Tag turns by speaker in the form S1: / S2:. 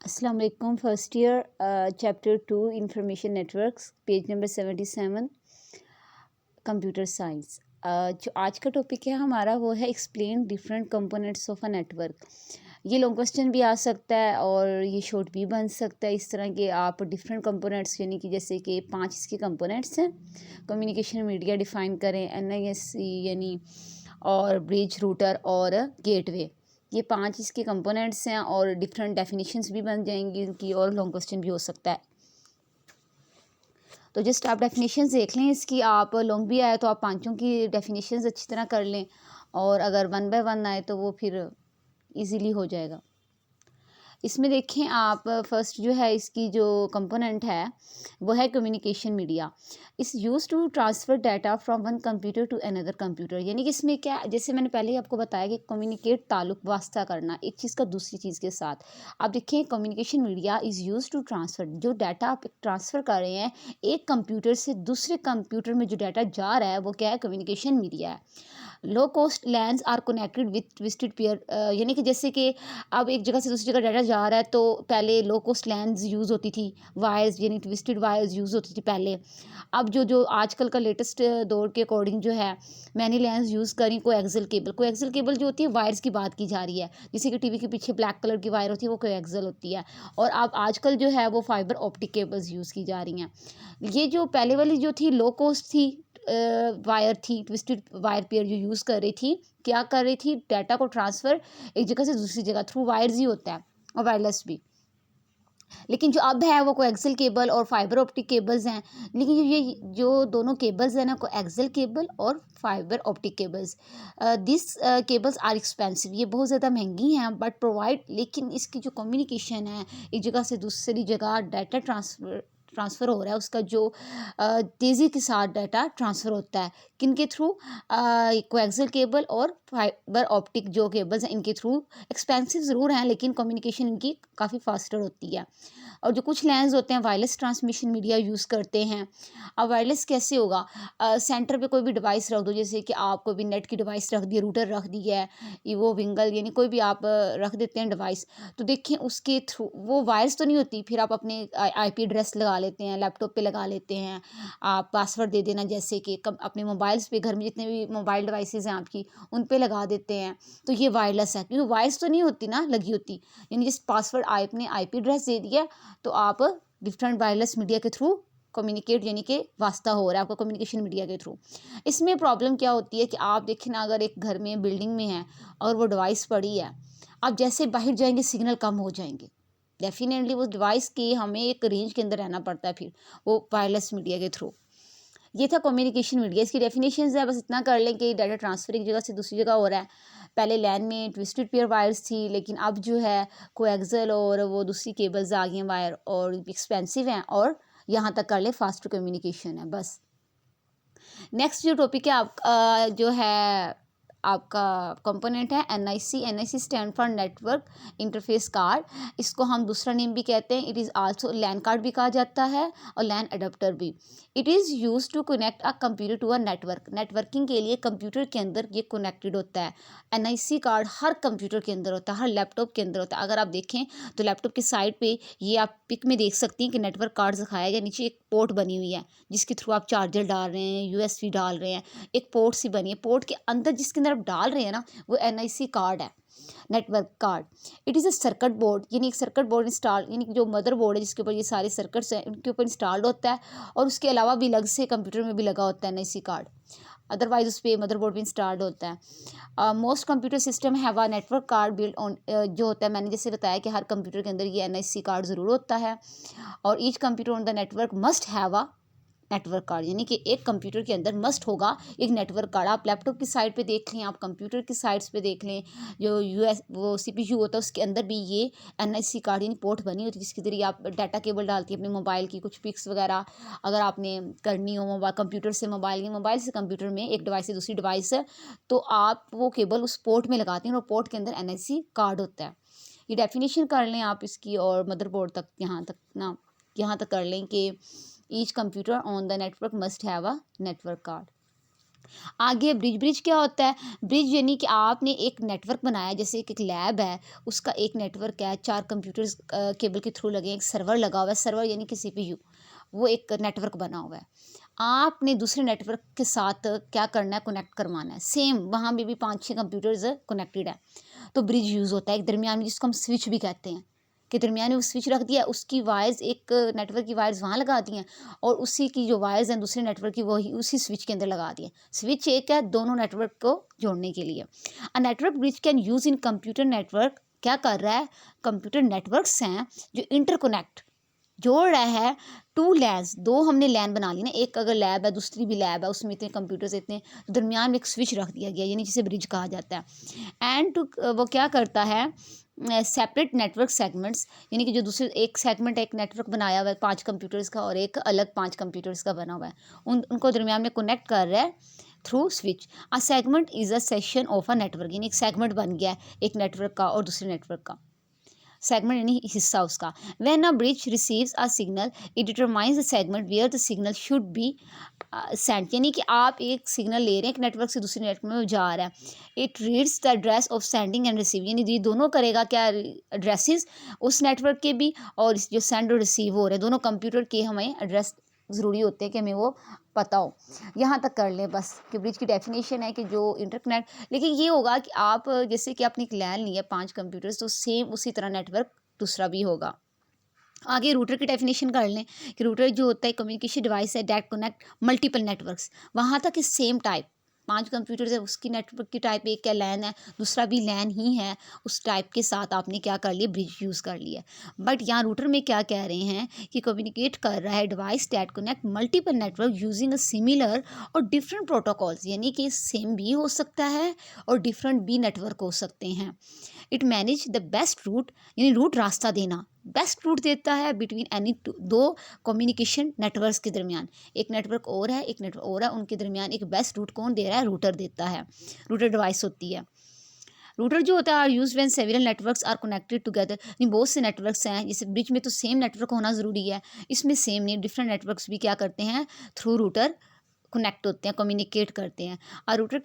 S1: अस्सलाम वालेकुम first year chapter 2 information networks page number 77 computer science. जो आज का टॉपिक है हमारा वो है explain different components of a network. ये लॉन्ग क्वेश्चन भी आ सकता है और ये शॉर्ट भी बन सकता है। इस तरह के आप डिफरेंट कंपोनेंट्स यानी कि जैसे कि 5 इसके कंपोनेंट्स हैं। कम्युनिकेशन मीडिया डिफाइन करें, NISC यानी और ब्रिज रूटर और गेटवे, ये 5 इसके कंपोनेंट्स हैं और डिफरेंट डेफिनेशंस भी बन जाएंगी इनकी और लॉन्ग क्वेश्चन भी हो सकता है। तो जस्ट आप डेफिनेशंस देख लें इसकी, आप लॉन्ग भी आए तो आप पांचों की डेफिनेशंस अच्छी तरह कर लें और अगर वन बाय वन आए तो वो फिर इजीली हो जाएगा। इसमें देखें आप फर्स्ट जो है इसकी जो कंपोनेंट है वो है communication media. Is use to transfer data from one computer to another computer, यानी कि इसमें क्या, जैसे मैंने पहले ही आपको बताया कि कम्युनिकेट ताल्लुक वास्ता करना एक चीज़ का दूसरी चीज़ के साथ। आप देखिए communication media is use to transfer, जो डाटा आप ट्रांसफ़र कर रहे हैं एक कंप्यूटर से दूसरे कंप्यूटर में जो डाटा जा रहा है वो क्या है, कम्युनिकेशन मीडिया है। Low cost LANs are connected with twisted pair, यानी कि जैसे कि अब एक जगह से दूसरी जगह डाटा जा रहा है तो पहले लो कॉस्ट लैंड्स यूज़ होती थी, वायर्स यानी ट्विस्टेड वायर्स यूज़ होती थी पहले। अब जो जो आजकल का लेटेस्ट दौर के अकॉर्डिंग जो है मैनी लैंड्स यूज़ करी कोएक्सियल केबल। कोएक्सियल केबल जो होती है वायर्स की बात की जा रही है, जैसे कि टीवी के पीछे ब्लैक कलर की वायर होती है वो कोएक्सियल होती है। और अब आजकल जो है वो फाइबर ऑप्टिक केबल्स यूज़ की जा रही हैं। ये जो पहले वाली जो थी लो कॉस्ट थी वायर थी, ट्विस्टेड वायर पेयर जो यूज़ कर रही थी, क्या कर रही थी, डाटा को ट्रांसफ़र एक जगह से दूसरी जगह थ्रू वायर्स ही होता है और वायरलेस भी। लेकिन जो अब है वो कोएक्सियल केबल और फाइबर ऑप्टिक केबल्स हैं। लेकिन ये जो दोनों केबल्स हैं ना, कोएक्सियल केबल और fibre optic cables, this cables are expensive, ये बहुत ज़्यादा महंगी हैं बट प्रोवाइड, लेकिन इसकी जो कम्युनिकेशन है एक जगह से दूसरी जगह डाटा ट्रांसफ़र हो रहा है, उसका जो तेज़ी के साथ डाटा ट्रांसफ़र होता है किन के थ्रू, कोएक्सियल केबल और फाइबर ऑप्टिक जो केबल्स हैं इनके थ्रू। एक्सपेंसिव ज़रूर हैं लेकिन कम्युनिकेशन इनकी काफ़ी फास्टर होती है। और जो कुछ लैंस होते हैं वायरलेस ट्रांसमिशन मीडिया यूज़ करते हैं। अब वायरलेस कैसे होगा, सेंटर पे कोई भी डिवाइस रख दो, जैसे कि आप कोई भी नेट की डिवाइस रख दी, रूटर रख दी है, वो विंगल यानी कोई भी आप रख देते हैं डिवाइस, तो देखिए उसके थ्रू वो वायर्स तो नहीं होती, फिर आप अपने IP एड्रेस लगा लेते हैं, लैपटॉप पे लगा लेते हैं, आप पासवर्ड दे देना, जैसे कि अपने मोबाइल्स पे घर में जितने भी मोबाइल डिवाइसेज हैं आपकी उन पे लगा देते हैं, तो ये वायरलेस है क्योंकि वायर्स तो नहीं होती ना लगी होती, यानी जिस पासवर्ड आपने IP एड्रेस दे दिया तो आप डिफरेंट वायरलेस मीडिया के थ्रू कम्युनिकेट यानी कि वास्ता हो रहा है आपका कम्युनिकेशन मीडिया के थ्रू। इसमें प्रॉब्लम क्या होती है कि आप देखें ना, अगर एक घर में बिल्डिंग में है और वो डिवाइस पड़ी है, आप जैसे बाहर जाएंगे सिग्नल कम हो जाएंगे, डेफिनेटली वो डिवाइस की हमें एक रेंज के अंदर रहना पड़ता है फिर वो वायरलेस मीडिया के थ्रू। ये था कम्युनिकेशन मीडिया, इसकी डेफिनेशन है, बस इतना कर लें कि डाटा ट्रांसफर एक जगह से दूसरी जगह हो रहा है। पहले लैन में ट्विस्टेड पेयर वायर्स थी, लेकिन अब जो है कोएक्सियल और वो दूसरी केबल्स आ गई हैं वायर, और एक्सपेंसिव हैं, और यहाँ तक कर ले फास्ट कम्युनिकेशन है बस। नेक्स्ट जो टॉपिक है आप जो है आपका कंपोनेंट है NIC stand for network interface card. इसको हम दूसरा नेम भी कहते हैं, it is also LAN card भी कहा जाता है और लैन अडेप्टर भी। It is use to connect a computer to a network, networking के लिए कंप्यूटर के अंदर ये कनेक्टेड होता है। NIC कार्ड हर कंप्यूटर के अंदर होता है, हर लैपटॉप के अंदर होता है। अगर आप देखें तो लैपटॉप की साइड पे ये आप पिक में देख सकती हैं कि नेटवर्क कार्ड दिखाया गया, नीचे एक पोर्ट बनी हुई है जिसके थ्रू आप चार्जर डाल रहे हैं, USB डाल रहे हैं, एक पोर्ट सी बनी है, पोर्ट के अंदर जिसके अंदर आप डाल रहे हैं ना वो NIC कार्ड है, network card. It is a circuit board, यानी एक सर्किट बोर्ड इंस्टॉल, यानी जो मदर बोर्ड है जिसके ऊपर ये सारे सर्किट्स हैं उनके ऊपर इंस्टॉल्ड होता है, और उसके अलावा भी अलग से कंप्यूटर में भी लगा होता है NIC कार्ड, अदरवाइज उस पर मदरबोर्ड भी इंस्टॉल्ड होता है। Most computer system have a network card built on, जो होता है मैंने जैसे बताया कि हर कंप्यूटर के अंदर ये NIC कार्ड ज़रूर होता है, और each computer on the network must have a network card, यानी कि एक कंप्यूटर के अंदर मस्ट होगा एक नेटवर्क कार्ड। आप लैपटॉप की साइड पे देख लें, आप कंप्यूटर की साइड्स पे देख लें, जो वो CPU होता है उसके अंदर भी ये NIC कार्ड यानी पोर्ट बनी होती है जिसके जरिए आप डाटा केबल डालती है अपने मोबाइल की कुछ पिक्स वगैरह अगर आपने करनी हो, मोबाइल कंप्यूटर से मोबाइल की, मोबाइल से कंप्यूटर में, एक डिवाइस से दूसरी डिवाइस है, तो आप वो केबल उस पोर्ट में लगाते हैं और पोर्ट के अंदर NIC कार्ड होता है। ये डेफिनेशन कर लें आप इसकी, और मदरबोर्ड तक यहाँ तक कर लें कि each computer on the network must have a network card. आगे ब्रिज, ब्रिज क्या होता है? ब्रिज यानी कि आपने एक नेटवर्क बनाया, जैसे एक लैब है, उसका एक नेटवर्क है, 4 कंप्यूटर्स केबल के थ्रू लगे हैं, एक सर्वर लगा हुआ है, सर्वर यानी कि सीपीयू, वो एक नेटवर्क बना हुआ है। आपने दूसरे नेटवर्क के साथ क्या करना है? कनेक्ट करवाना है। सेम वहाँ पे भी 5-6 कंप्यूटर्स कनेक्टेड है, तो ब्रिज यूज़ होता है। एक दरमियान में, जिसको हम स्विच भी कहते हैं, कि दरमियान में वो स्विच रख दिया, उसकी वायर्स, एक नेटवर्क की वायर्स वहाँ लगा दी हैं और उसी की जो वायर्स हैं दूसरे नेटवर्क की, वही उसी स्विच के अंदर लगा दी हैं। स्विच एक है दोनों नेटवर्क को जोड़ने के लिए। A network bridge can use in computer network, क्या कर रहा है? कंप्यूटर नेटवर्क्स हैं जो इंटरकनेक्ट जोड़ रहा है टू लैन्स, दो हमने लैन बना ली ना, एक अगर लैब है दूसरी भी लैब है, उसमें इतने कंप्यूटर्स इतने, तो दरमियान में एक स्विच रख दिया गया, यानी जिसे ब्रिज कहा जाता है। एंड टू वो क्या करता है? सेपरेट नेटवर्क सेगमेंट्स, यानी कि जो दूसरे एक सेगमेंट, एक नेटवर्क बनाया हुआ है 5 कंप्यूटर्स का और एक अलग 5 कंप्यूटर्स का बना हुआ है, उनको दरमियान में कनेक्ट कर रहा है through switch. A segment is a section of a network, यानी एक सेगमेंट बन गया है एक नेटवर्क का और दूसरे नेटवर्क का। सेगमेंट यानी हिस्सा उसका। When a bridge receives a signal, it determines the segment where the signal should be sent, यानी कि आप एक सिग्नल ले रहे हैं एक नेटवर्क से दूसरे नेटवर्क में जा रहा है। It reads the address of sending end receive, यानी ये दोनों करेगा क्या? एड्रेसेस उस नेटवर्क के भी और जो सेंड और रिसीव हो रहे हैं दोनों कंप्यूटर के हमें एड्रेस ज़रूरी होते हैं कि हमें वो पता हो। यहाँ तक कर लें बस कि ब्रिज की डेफिनेशन है कि जो इंटरकनेक्ट, लेकिन ये होगा कि आप जैसे कि आपने एक लैन लिया 5 कंप्यूटर्स, तो सेम उसी तरह नेटवर्क दूसरा भी होगा। आगे रूटर की डेफिनेशन कर लें कि रूटर जो होता है कम्युनिकेशन डिवाइस है दैट कनेक्ट मल्टीपल नेटवर्क्स, वहाँ तक इस सेम टाइप 5 कंप्यूटर्स है, उसकी नेटवर्क की टाइप एक क्या लैन है, दूसरा भी लैन ही है, उस टाइप के साथ आपने क्या कर लिया? ब्रिज यूज़ कर लिया। बट यहाँ रूटर में क्या कह रहे हैं कि कम्युनिकेट कर रहा है device that connect multiple network using a similar और डिफरेंट प्रोटोकॉल्स, यानी कि सेम भी हो सकता है और डिफरेंट भी नेटवर्क हो सकते हैं। It manage the best route, यानी रूट रास्ता देना, बेस्ट रूट देता है बिटवीन एनी दो कम्युनिकेशन नेटवर्क्स के दरमियान। एक नेटवर्क और है, एक नेटवर्क और है, उनके दरमियान एक बेस्ट रूट कौन दे रहा है? रूटर देता है, रूटर डिवाइस होती है। रूटर जो होता है are use when several networks are connected together, यानी बहुत से नेटवर्क्स हैं, जैसे बीच में तो सेम नेटवर्क होना ज़रूरी है, इसमें सेम नहीं, डिफरेंट नेटवर्क्स भी क्या करते हैं? थ्रू रूटर कनेक्ट होते हैं, कम्युनिकेट करते हैं। और रूटर